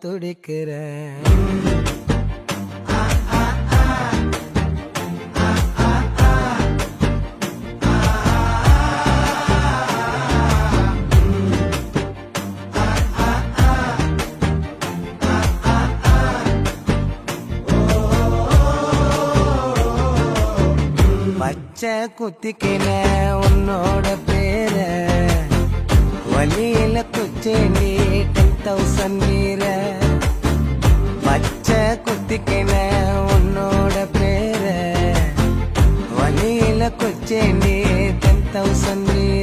துடிக்கிறேன். பச்சை குத்திக்கின உன்னோட பேர வழியில குச்சேண்டி 10,000 மீற. பச்சை குத்திக்கின உன்னோட பேர வழியில குச்சேண்டி 10,000 மீற.